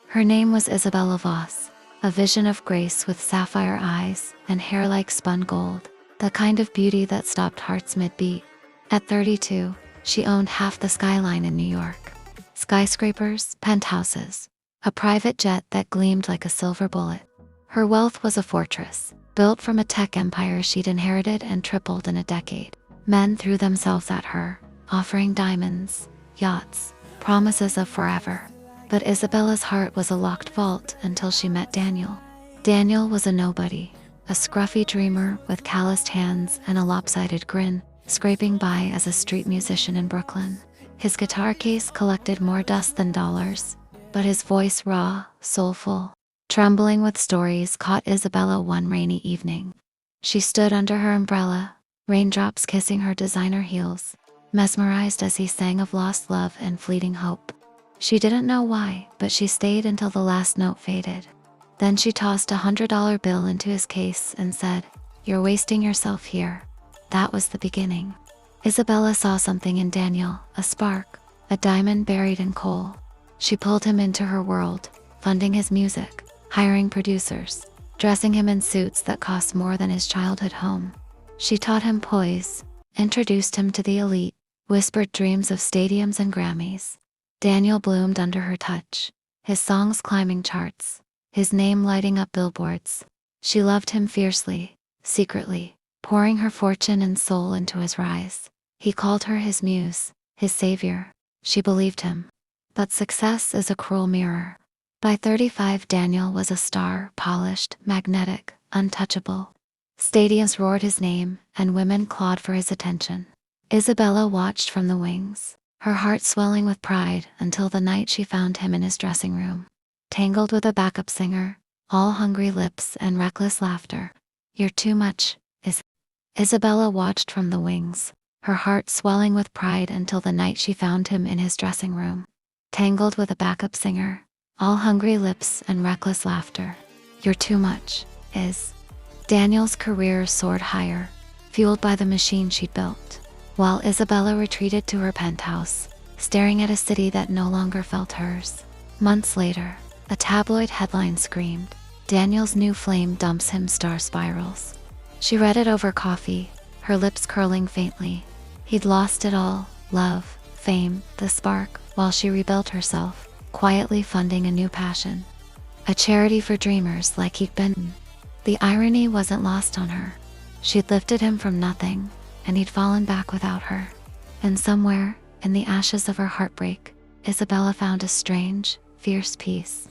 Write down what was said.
Her name was Isabella Voss, a vision of grace with sapphire eyes and hair like spun gold, the kind of beauty that stopped hearts mid-beat. At 32, she owned half the skyline in New York. Skyscrapers, penthouses, a private jet that gleamed like a silver bullet. Her wealth was a fortress, built from a tech empire she'd inherited and tripled in a decade. Men threw themselves at her, offering diamonds, yachts, promises of forever. But Isabella's heart was a locked vault until she met Daniel. Daniel was a nobody, a scruffy dreamer with calloused hands and a lopsided grin, scraping by as a street musician in Brooklyn. His guitar case collected more dust than dollars, but his voice raw, soulful, trembling with stories caught Isabella one rainy evening. She stood under her umbrella, raindrops kissing her designer heels, mesmerized as he sang of lost love and fleeting hope. She didn't know why, but she stayed until the last note faded. Then she tossed $100 bill into his case and said, "You're wasting yourself here." That was the beginning. Isabella saw something in Daniel, a spark, a diamond buried in coal. She pulled him into her world, funding his music, hiring producers, dressing him in suits that cost more than his childhood home. She taught him poise, introduced him to the elite, whispered dreams of stadiums and Grammys. Daniel bloomed under her touch, his songs climbing charts, his name lighting up billboards. She loved him fiercely, secretly, pouring her fortune and soul into his rise. He called her his muse, his savior. She believed him. But success is a cruel mirror. By 35, Daniel was a star, polished, magnetic, untouchable. Stadiums roared his name, and women clawed for his attention. Isabella watched from the wings, her heart swelling with pride until the night she found him in his dressing room, tangled with a backup singer, all hungry lips and reckless laughter. "You're too much." Isabella watched from the wings, her heart swelling with pride until the night she found him in his dressing room, tangled with a backup singer, all hungry lips and reckless laughter. "You're too much." Daniel's career soared higher, fueled by the machine she'd built, while Isabella retreated to her penthouse, staring at a city that no longer felt hers. Months later, a tabloid headline screamed, "Daniel's new flame dumps him star spirals." She read it over coffee, her lips curling faintly. He'd lost it all, love, fame, the spark, while she rebuilt herself, quietly funding a new passion. A charity for dreamers like he'd been. The irony wasn't lost on her. She'd lifted him from nothing, and he'd fallen back without her. And somewhere, in the ashes of her heartbreak, Isabella found a strange, fierce peace.